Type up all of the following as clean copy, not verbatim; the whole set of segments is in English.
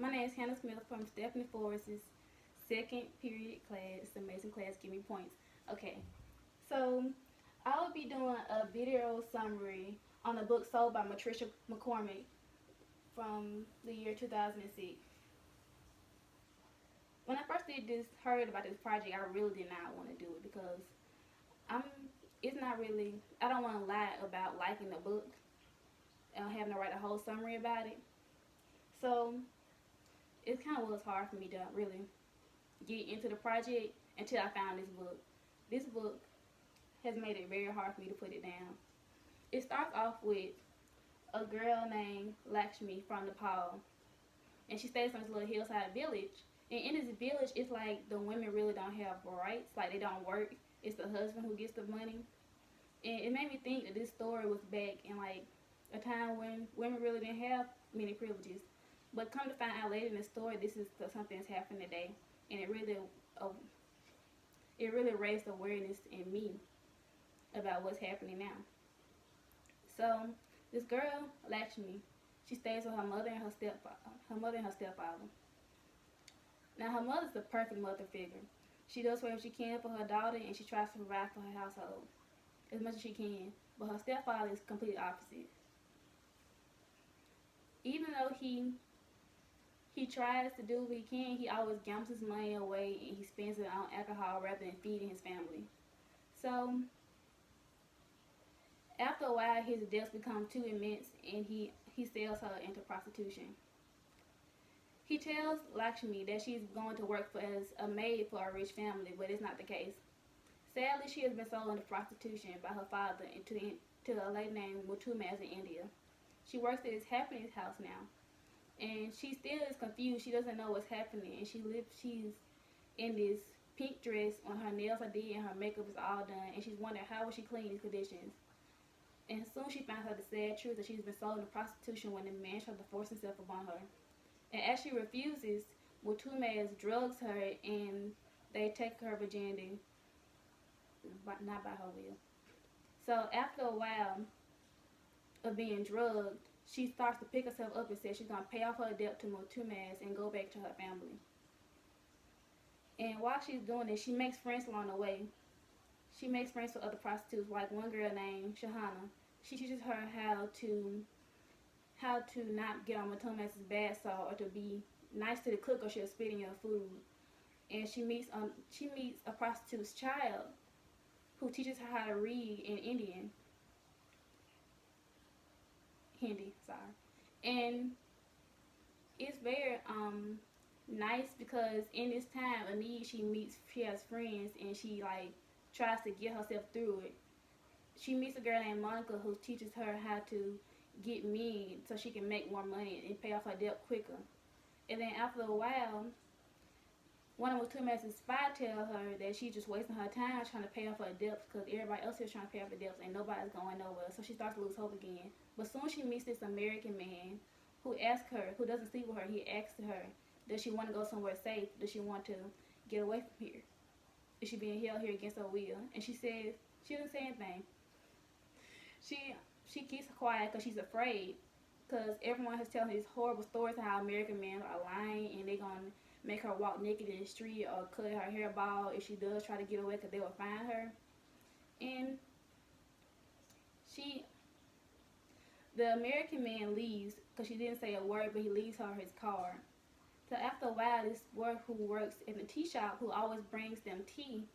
My name is Hannah Smith from Stephanie Forrest's second period class. It's an amazing class. Give me points. Okay, so I will be doing a video summary on the book Soul by Matricia McCormick from the year 2006. When I first heard about this project, I really did not want to do it because I'm. It's not really. I don't want to lie about liking the book and having to write a whole summary about it. So it kind of was hard for me to really get into the project until I found this book. This book has made it very hard for me to put it down. It starts off with a girl named Lakshmi from Nepal, and she stays in this little hillside village. And in this village, it's like the women really don't have rights, like they don't work. It's the husband who gets the money. And it made me think that this story was back in like a time when women really didn't have many privileges. But come to find out later in the story, this is something that's happening today, and uh, it really raised awareness in me about what's happening now. So this girl Lakshmi, she stays with her mother and her stepfather. Now her mother's the perfect mother figure. She does whatever she can for her daughter, and she tries to provide for her household as much as she can. But her stepfather is completely opposite. Even though he tries to do what he can, he always gambles his money away and he spends it on alcohol rather than feeding his family. So after a while, his debts become too immense and he sells her into prostitution. He tells Lakshmi that she's going to work as a maid for a rich family, but it's not the case. Sadly, she has been sold into prostitution by her father to a lady named Mutumaz in India. She works at his happiness house now, and she still is confused. She doesn't know what's happening, and she's in this pink dress when her nails are did and her makeup is all done, and she's wondering how will she clean these conditions. And soon she finds out the sad truth that she's been sold into prostitution when the man tried to force himself upon her. And as she refuses, Mutumaz drugs her and they take her virginity, but not by her will. So after a while of being drugged, she starts to pick herself up and says she's going to pay off her debt to Mutumaz and go back to her family. And while she's doing this, she makes friends along the way. She makes friends with other prostitutes, like one girl named Shahana. She teaches her how to not get on Mutumaz's bad side or to be nice to the cook or she'll spit in your food. And she meets a prostitute's child who teaches her how to read in Hindi, sorry. And it's very nice because in this time of need she has friends and she like tries to get herself through it. She meets a girl named Monica who teaches her how to get men so she can make more money and pay off her debt quicker. And then after a while, one of Mutumaz's spies tell her that she's just wasting her time trying to pay off her debts because everybody else is trying to pay off her debts and nobody's going nowhere. So she starts to lose hope again. But soon she meets this American man who doesn't sleep with her, he asks her, does she want to go somewhere safe? Does she want to get away from here? Is she being held here against her will? And she says, she doesn't say anything. She keeps quiet because she's afraid because everyone has told her these horrible stories of how American men are lying and they're going to make her walk naked in the street or cut her hair bald if she does try to get away because they will find her. And the American man leaves because she didn't say a word, but he leaves her his card. So after a while, this boy who works in the tea shop, who always brings them tea,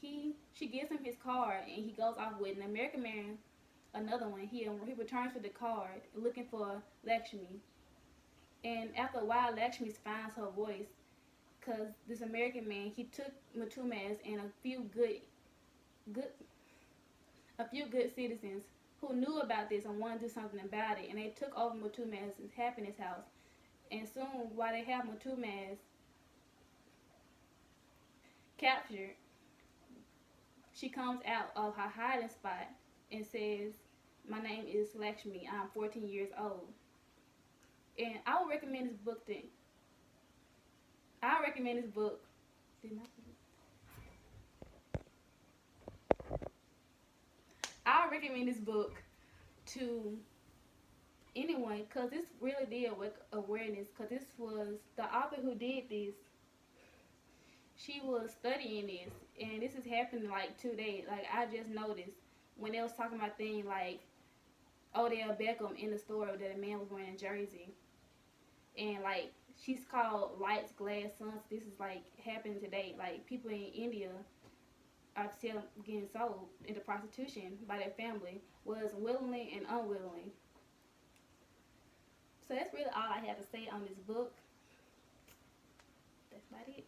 she gives him his card and he goes off with an American man, another one. He returns with the card looking for Lakshmi. And after a while, Lakshmi finds her voice because this American man, he took Mutumaz and a few good citizens who knew about this and wanted to do something about it, and they took over Mutumaz's happiness house. And soon, while they have Mutumaz captured, she comes out of her hiding spot and says, my name is Lakshmi, I'm 14 years old. And I would recommend this book to I recommend this book to anyone point, because this really did wake awareness, because this was the author who did this. She was studying this, and this is happening like today. Like, I just noticed when they was talking about things like Odell Beckham in the store that a man was wearing a jersey, and like she's called Lights Glass Sons. This is like happening today. Like, people in India are still getting sold into prostitution by their family, was willingly and unwillingly. So that's really all I have to say on this book. That's about it.